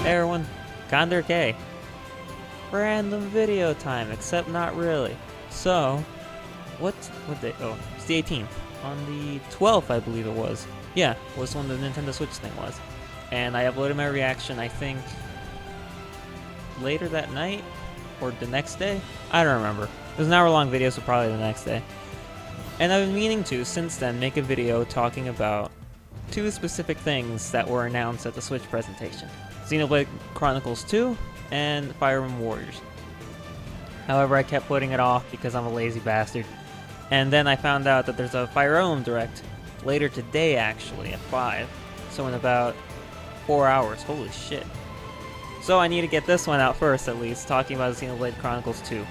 Hey everyone, Condor K. Random video time, except not really. So, what day? Oh, it's the 18th. On the 12th, I believe it was. Yeah, was when the Nintendo Switch thing was. And I uploaded my reaction, I think, later that night? Or the next day? I don't remember. It was an hour-long video, so probably the next day. And I've been meaning to, since then, make a video talking about two specific things that were announced at the Switch presentation. Xenoblade Chronicles 2 and Fire Emblem Warriors. However, I kept putting it off because I'm a lazy bastard. And then I found out that there's a Fire Emblem Direct later today, actually, at 5. So in about 4 hours. Holy shit. So I need to get this one out first, at least, talking about Xenoblade Chronicles 2.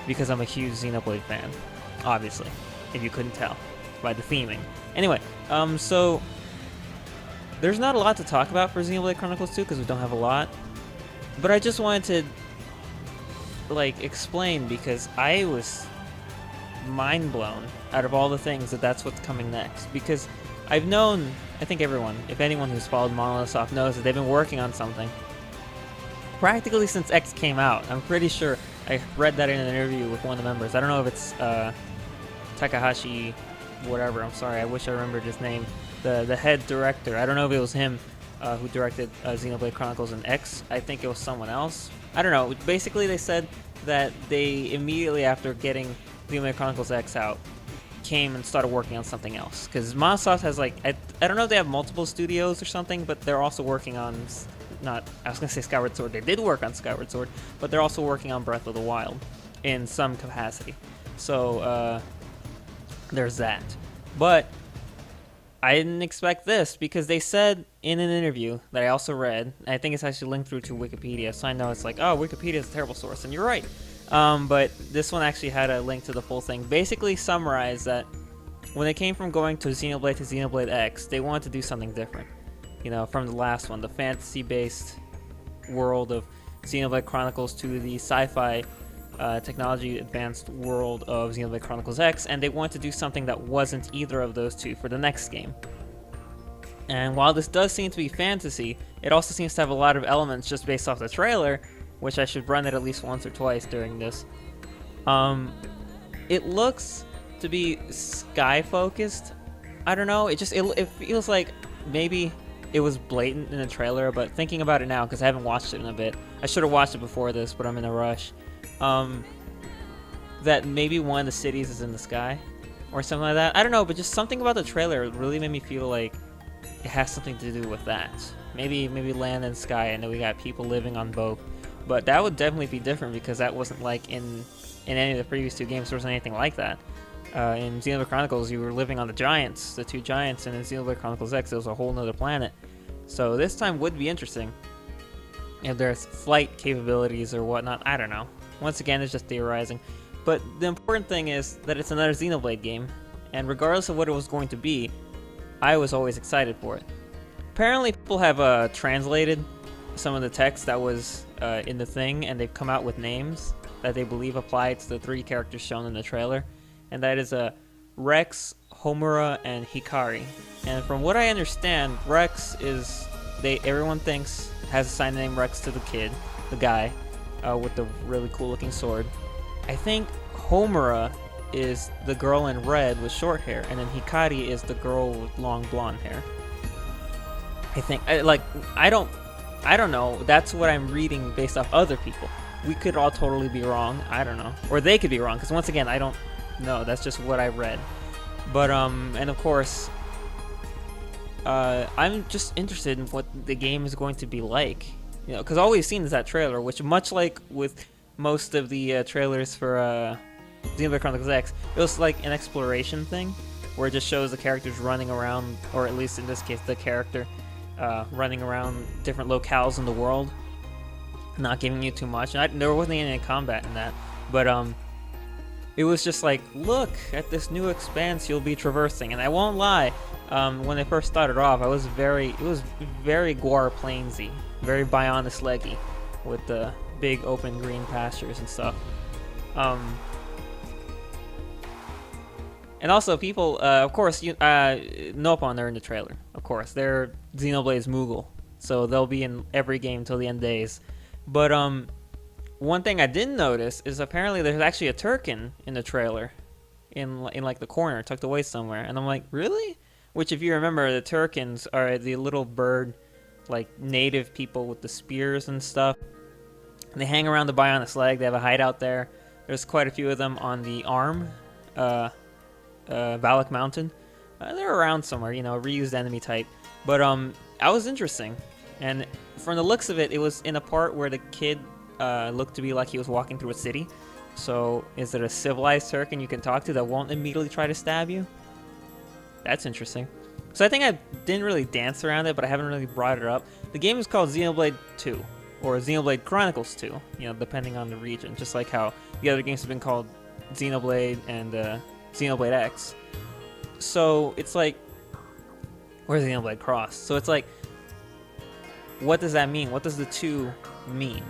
Because I'm a huge Xenoblade fan. Obviously. If you couldn't tell by the theming. Anyway, so there's not a lot to talk about for Xenoblade Chronicles 2 because we don't have a lot. But I just wanted to, like, explain because I was mind blown out of all the things that's what's coming next. Because I've known, I think everyone, if anyone who's followed Monolith Soft knows that they've been working on something practically since X came out. I'm pretty sure I read that in an interview with one of the members. I don't know if it's Takahashi, whatever. I'm sorry, I wish I remembered his name. The head director. I don't know if it was him who directed Xenoblade Chronicles and X. I think it was someone else. I don't know. Basically, they said that they immediately after getting Xenoblade Chronicles X out came and started working on something else. Because Monosoft has like I don't know if they have multiple studios or something, but they're also working on I was gonna say Skyward Sword. They did work on Skyward Sword, but they're also working on Breath of the Wild in some capacity. So there's that. But I didn't expect this because they said in an interview that I also read, and I think it's actually linked through to Wikipedia, so I know it's like, oh, Wikipedia is a terrible source, and you're right. But this one actually had a link to the full thing. Basically summarized that when they came from going to Xenoblade X, they wanted to do something different. You know, from the last one, the fantasy-based world of Xenoblade Chronicles to the sci-fi technology advanced world of Xenoblade Chronicles X, and they wanted to do something that wasn't either of those two for the next game. And while this does seem to be fantasy, it also seems to have a lot of elements just based off the trailer, which I should run it at least once or twice during this. It looks to be sky focused. I don't know, it feels like maybe it was blatant in the trailer, but thinking about it now, because I haven't watched it in a bit, I should have watched it before this, but I'm in a rush. That maybe one of the cities is in the sky or something like that. I don't know, but just something about the trailer really made me feel like it has something to do with that. Maybe land and sky. I know we got people living on both, but that would definitely be different because that wasn't like in any of the previous two games. There wasn't anything like that. In Xenoblade Chronicles, you were living on the giants, the two giants, and in Xenoblade Chronicles X, it was a whole nother planet. So this time would be interesting. If there's flight capabilities or whatnot, I don't know. Once again, it's just theorizing. But the important thing is that it's another Xenoblade game, and regardless of what it was going to be, I was always excited for it. Apparently, people have translated some of the text that was in the thing, and they've come out with names that they believe apply to the three characters shown in the trailer, and that is Rex, Homura, and Hikari. And from what I understand, Rex is everyone thinks has assigned the name Rex to the kid, the guy with the really cool looking sword. I think Homura is the girl in red with short hair, and then Hikari is the girl with long blonde hair. I think I don't know. That's what I'm reading based off other people. We could all totally be wrong. I don't know, or they could be wrong. Because once again, I don't know. That's just what I read. But and of course, I'm just interested in what the game is going to be like. You know, because all we've seen is that trailer, which much like with most of the trailers for Xenoblade Chronicles X, it was like an exploration thing, where it just shows the characters running around, or at least in this case, the character running around different locales in the world, not giving you too much. And there wasn't any combat in that, but it was just like, look at this new expanse you'll be traversing. And I won't lie, when I first started off, it was very Guar Plainsy, very Bionis leggy, with the big open green pastures and stuff. And also, people, of course, Nopon, they're in the trailer. Of course, they're Xenoblade's Moogle. so they'll be in every game till the end days. But one thing I didn't notice is apparently there's actually a Turkin in the trailer, in like the corner, tucked away somewhere, and I'm like, really? Which, if you remember, the Turkins are the little bird, like native people with the spears and stuff. And they hang around the Bionis leg. They have a hideout there. There's quite a few of them on the Arm, Valak Mountain. They're around somewhere, you know, a reused enemy type. But that was interesting. And from the looks of it, it was in a part where the kid looked to be like he was walking through a city. So is it a civilized Turkin you can talk to that won't immediately try to stab you? That's interesting. So I think I didn't really dance around it, but I haven't really brought it up. The game is called Xenoblade 2, or Xenoblade Chronicles 2, you know, depending on the region. Just like how the other games have been called Xenoblade and Xenoblade X. So it's like, where's Xenoblade Cross? So it's like, what does that mean? What does the 2 mean?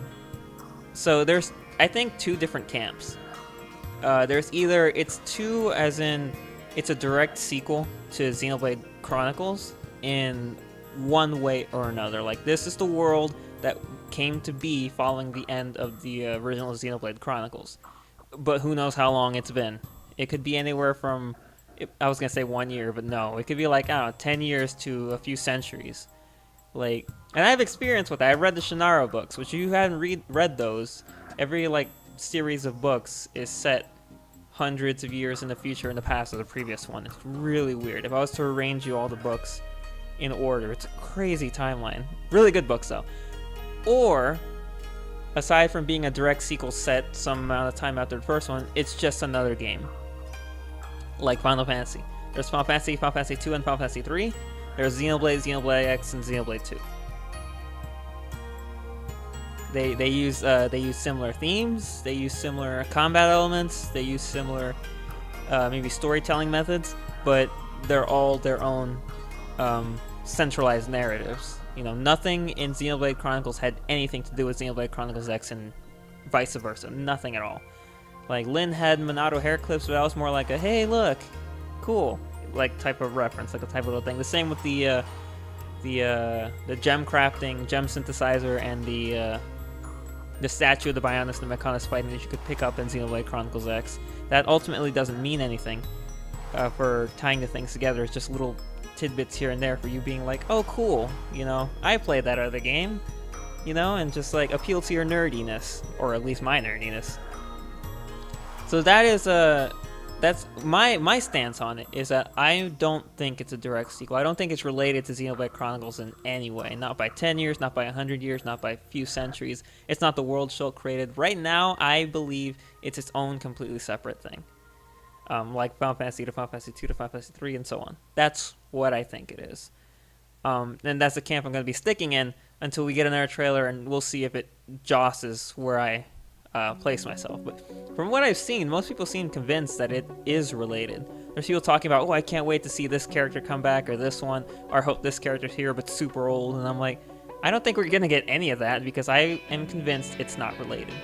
So there's, I think, 2 different camps. There's either it's 2 as in it's a direct sequel to Xenoblade Chronicles in one way or another. Like, this is the world that came to be following the end of the original Xenoblade Chronicles. But who knows how long it's been. It could be anywhere from, I was going to say 1 year, but no. It could be like, I don't know, 10 years to a few centuries. Like, and I have experience with that. I read the Shannara books, which if you haven't read those, every, like, series of books is set hundreds of years in the future in the past of the previous one. It's really weird. If I was to arrange you all the books in order, it's a crazy timeline. Really good books, though. Or, aside from being a direct sequel set some amount of time after the first one, it's just another game. Like Final Fantasy. There's Final Fantasy, Final Fantasy 2, and Final Fantasy 3. There's Xenoblade, Xenoblade X, and Xenoblade 2. They use similar themes. They use similar combat elements. They use similar maybe storytelling methods, but they're all their own centralized narratives. You know, nothing in Xenoblade Chronicles had anything to do with Xenoblade Chronicles X and vice versa. Nothing at all. Like, Lynn had Monado hair clips, but that was more like a, hey, look, cool, like, type of reference, like a type of little thing. The same with the gem crafting, gem synthesizer, and the statue of the Bionis and the Mechonis fighting that you could pick up in Xenoblade Chronicles X. That ultimately doesn't mean anything for tying the things together. It's just little tidbits here and there for you being like, oh, cool, you know, I played that other game, you know, and just like appeal to your nerdiness, or at least my nerdiness. So that is that's my stance on it, is that I don't think it's a direct sequel. I don't think it's related to Xenoblade Chronicles in any way. Not by 10 years, not by 100 years, not by a few centuries. It's not the world Shulk created. Right now, I believe it's its own completely separate thing. Like Final Fantasy to Final Fantasy 2 to Final Fantasy 3 and so on. That's what I think it is. And that's the camp I'm going to be sticking in until we get another trailer, and we'll see if it josses where I place myself. But from what I've seen, most people seem convinced that it is related. There's people talking about, oh, I can't wait to see this character come back, or this one, or I hope this character's here but super old, and I'm like, I don't think we're gonna get any of that, because I am convinced it's not related.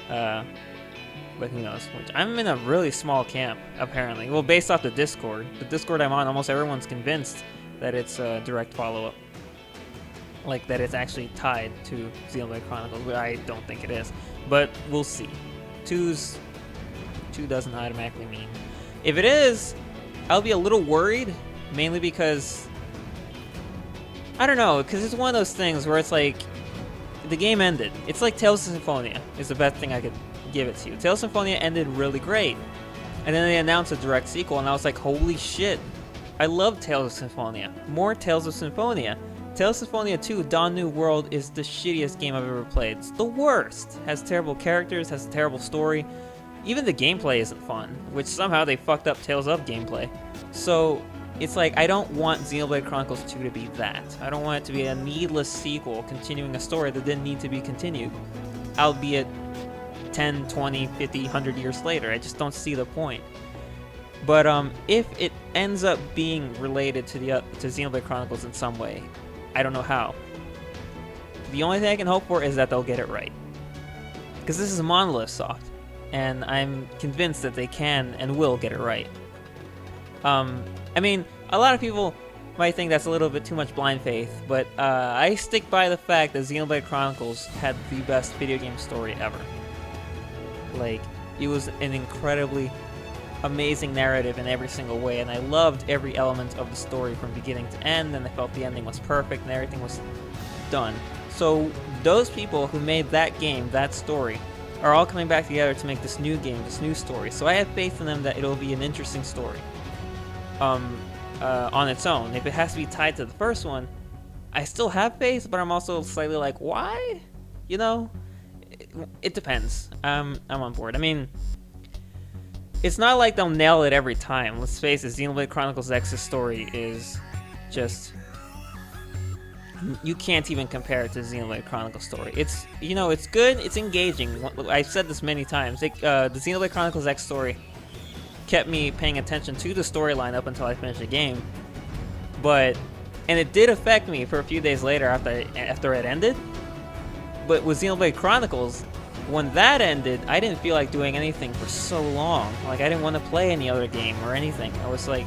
But who knows? I'm in a really small camp, apparently. Well, based off the Discord I'm on, almost everyone's convinced that it's a direct follow-up. Like, that it's actually tied to Xenoblade Chronicles, but I don't think it is. But we'll see. 2 doesn't automatically mean. If it is, I'll be a little worried, mainly because, I don't know, because it's one of those things where it's like, the game ended. It's like Tales of Symphonia is the best thing I could give it to you. Tales of Symphonia ended really great, and then they announced a direct sequel, and I was like, holy shit, I love Tales of Symphonia. More Tales of Symphonia. Tales of Symphonia 2, Dawn New World, is the shittiest game I've ever played. It's the worst. Has terrible characters, has a terrible story. Even the gameplay isn't fun, which somehow they fucked up Tales of gameplay. So, it's like, I don't want Xenoblade Chronicles 2 to be that. I don't want it to be a needless sequel continuing a story that didn't need to be continued. Albeit 10, 20, 50, 100 years later. I just don't see the point. But if it ends up being related to Xenoblade Chronicles in some way, I don't know how. The only thing I can hope for is that they'll get it right. Because this is Monolith Soft, and I'm convinced that they can and will get it right. I mean, a lot of people might think that's a little bit too much blind faith, but I stick by the fact that Xenoblade Chronicles had the best video game story ever. Like, it was an incredibly amazing narrative in every single way, and I loved every element of the story from beginning to end, and I felt the ending was perfect and everything was done. So those people who made that game, that story, are all coming back together to make this new game, this new story. So I have faith in them that it'll be an interesting story on its own. If it has to be tied to the first one, I still have faith, but I'm also slightly like, why? You know? It depends. I'm on board. I mean, it's not like they'll nail it every time. Let's face it, Xenoblade Chronicles X's story is just... You can't even compare it to Xenoblade Chronicles story. It's, you know, it's good, it's engaging. I've said this many times. The Xenoblade Chronicles X story kept me paying attention to the storyline up until I finished the game. And it did affect me for a few days later after it ended. But with Xenoblade Chronicles, when that ended, I didn't feel like doing anything for so long. Like, I didn't want to play any other game or anything. I was like,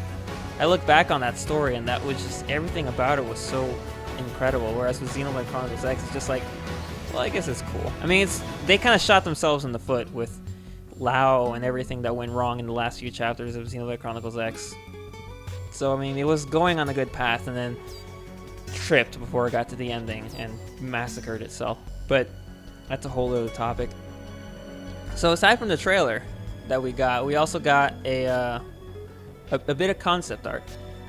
I look back on that story and that was just, everything about it was so incredible. Whereas with Xenoblade Chronicles X, it's just like, well, I guess it's cool. I mean, they kind of shot themselves in the foot with Lao and everything that went wrong in the last few chapters of Xenoblade Chronicles X. So, I mean, it was going on a good path and then tripped before it got to the ending and massacred itself. But that's a whole other topic. So aside from the trailer that we also got a bit of concept art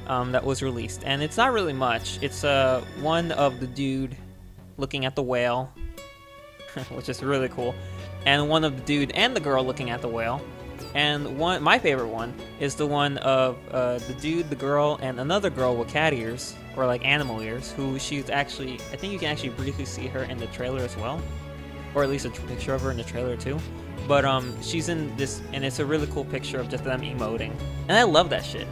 that was released, and it's not really much. It's one of the dude looking at the whale, which is really cool, and one of the dude and the girl looking at the whale, and my favorite one is the one of the dude, the girl, and another girl with cat ears, or like animal ears, who she's actually, I think you can actually briefly see her in the trailer as well, or at least a picture of her in the trailer too. But she's in this, and it's a really cool picture of just them emoting, and I love that shit.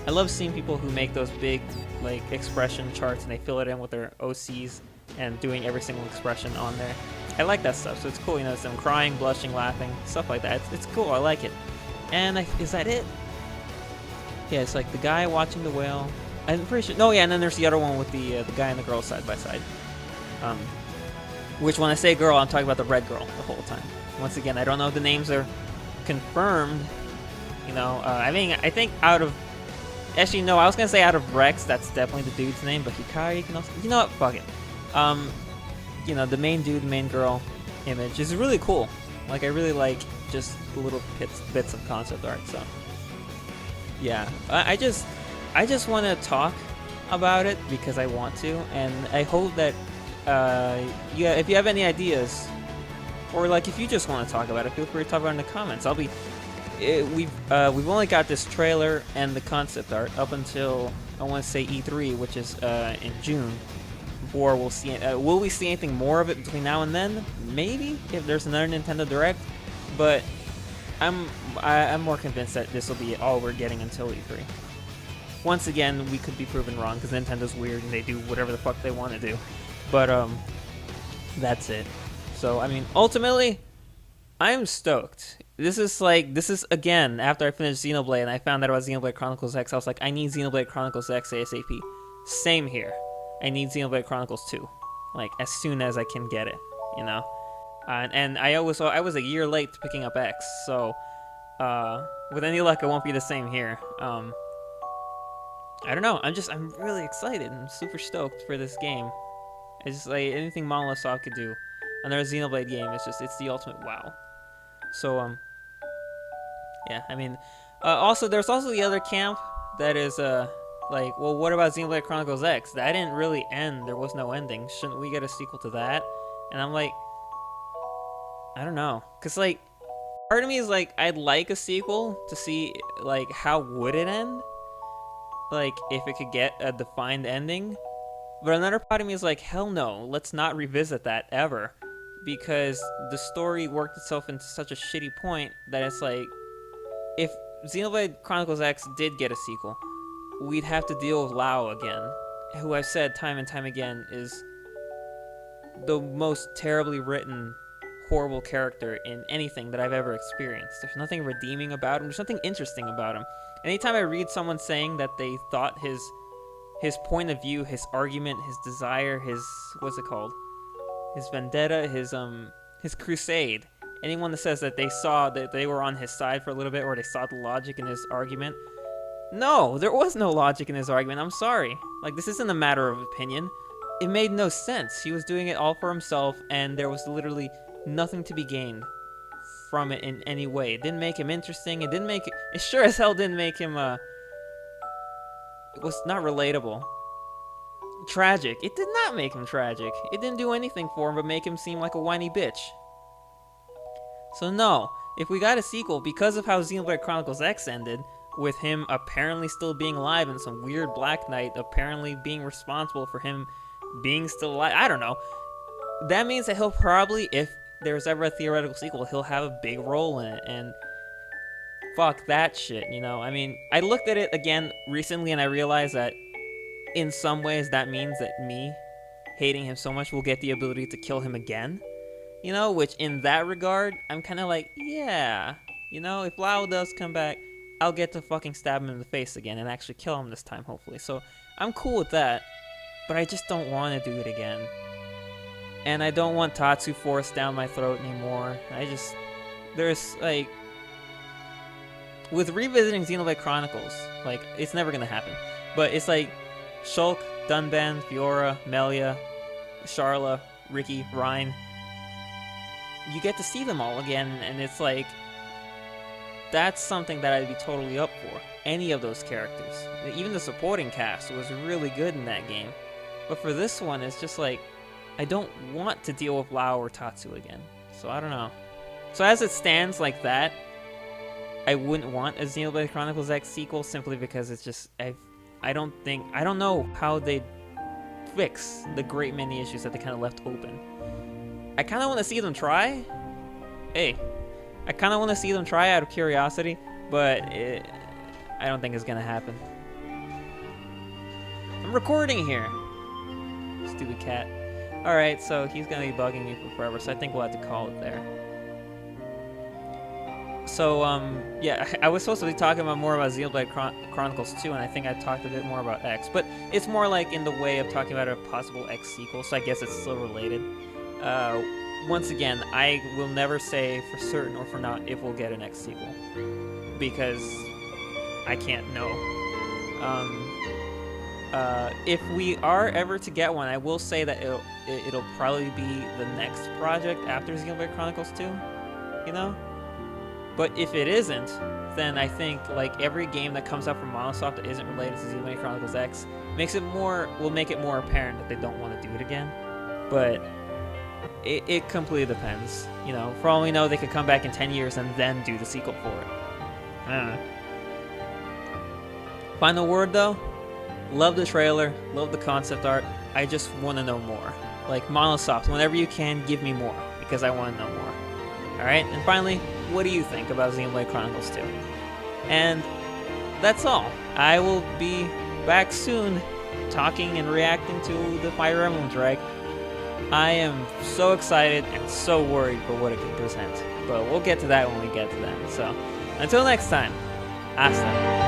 I love seeing people who make those big like expression charts and they fill it in with their OCs and doing every single expression on there. I like that stuff, so it's cool. You know, it's them crying, blushing, laughing, stuff like that. It's cool. I like it. And is that it? Yeah, it's like the guy watching the whale. I'm pretty sure. No, yeah, and then there's the other one with the guy and the girl side by side. Which, when I say girl, I'm talking about the red girl the whole time. Once again, I don't know if the names are confirmed. You know, I mean, I think out of... Actually, no, I was going to say out of Rex, that's definitely the dude's name, but Hikari can also... You know what? Fuck it. You know, the main dude, main girl image is really cool. Like, I really like just the little bits of concept art, so... Yeah, I just want to talk about it because I want to, and I hope that yeah, if you have any ideas, or like if you just want to talk about it, feel free to talk about it in the comments. We've only got this trailer and the concept art up until I want to say E3, which is in June. Before we'll see, will we see anything more of it between now and then? Maybe if there's another Nintendo Direct, but I'm more convinced that this will be all we're getting until E3. Once again, we could be proven wrong because Nintendo's weird and they do whatever the fuck they want to do. But that's it. So I mean, ultimately, I'm stoked. This is again after I finished Xenoblade and I found out about Xenoblade Chronicles X. I was like, I need Xenoblade Chronicles X ASAP. Same here. I need Xenoblade Chronicles 2, like as soon as I can get it, you know. And I was a year late to picking up X, so with any luck, it won't be the same here. I don't know. I'm really excited. I'm super stoked for this game. It's just like anything Monolith Soft could do. Another Xenoblade game. It's the ultimate wow. So yeah. I mean, also there's also the other camp that is like, well, what about Xenoblade Chronicles X? That didn't really end. There was no ending. Shouldn't we get a sequel to that? And I'm like, I don't know, cause like, part of me is like, I'd like a sequel to see like how would it end, like if it could get a defined ending. But another part of me is like, hell no, let's not revisit that ever, because the story worked itself into such a shitty point that it's like, if Xenoblade Chronicles X did get a sequel, we'd have to deal with Lao again, who I've said time and time again is the most terribly written, horrible character in anything that I've ever experienced. There's nothing redeeming about him. There's nothing interesting about him. Anytime I read someone saying that they thought his his point of view, his argument, his desire, his what's it called? His vendetta, his crusade. Anyone that says that they saw that they were on his side for a little bit, or they saw the logic in his argument, no, there was no logic in his argument. I'm sorry. Like, this isn't a matter of opinion. It made no sense. He was doing it all for himself, and there was literally nothing to be gained from it in any way. It didn't make him interesting. It didn't make it sure as hell didn't make him it was not relatable. Tragic. It did not make him tragic. It didn't do anything for him but make him seem like a whiny bitch. So no, if we got a sequel because of how Xenoblade Chronicles X ended, with him apparently still being alive and some weird Black Knight apparently being responsible for him being still alive, I don't know. That means that he'll probably, if there's ever a theoretical sequel, he'll have a big role in it, and fuck that shit, you know? I mean, I looked at it again recently and I realized that in some ways that means that me hating him so much will get the ability to kill him again, you know? Which in that regard, I'm kind of like, yeah, you know, if Lao does come back, I'll get to fucking stab him in the face again and actually kill him this time, hopefully. So I'm cool with that, but I just don't want to do it again. And I don't want Tatsu forced down my throat anymore. There's, like, with revisiting Xenoblade Chronicles, like, it's never gonna happen. But it's like, Shulk, Dunban, Fiora, Melia, Sharla, Ricky, Ryan, you get to see them all again, and it's like, that's something that I'd be totally up for. Any of those characters. Even the supporting cast was really good in that game. But for this one, it's just like, I don't want to deal with Lao or Tatsu again. So I don't know. So as it stands like that, I wouldn't want a Xenoblade Chronicles X sequel simply because it's just, I don't know how they'd fix the great many issues that they kind of left open. I kind of want to see them try. I kind of want to see them try out of curiosity, but I don't think it's going to happen. I'm recording here. Stupid cat. Alright, so he's going to be bugging me for forever, so I think we'll have to call it there. So, yeah, I was supposed to be talking more about Xenoblade Chronicles 2, and I think I talked a bit more about X, but it's more like in the way of talking about a possible X sequel, so I guess it's still related. Once again, I will never say for certain or for not if we'll get an X sequel, because I can't know. If we are ever to get one, I will say that it'll probably be the next project after Xenoblade Chronicles 2, you know? But if it isn't, then I think like every game that comes out from Monosoft that isn't related to Xenoblade Chronicles X will make it more apparent that they don't want to do it again. But it completely depends. You know, for all we know, they could come back in 10 years and then do the sequel for it. I don't know. Final word though, love the trailer, love the concept art. I just want to know more. Like Monosoft, whenever you can, give me more, because I want to know more. Alright, and finally, what do you think about Xenoblade Chronicles 2? And that's all. I will be back soon talking and reacting to the Fire Emblem Drag. I am so excited and so worried for what it can present. But we'll get to that when we get to that. So, until next time, hasta.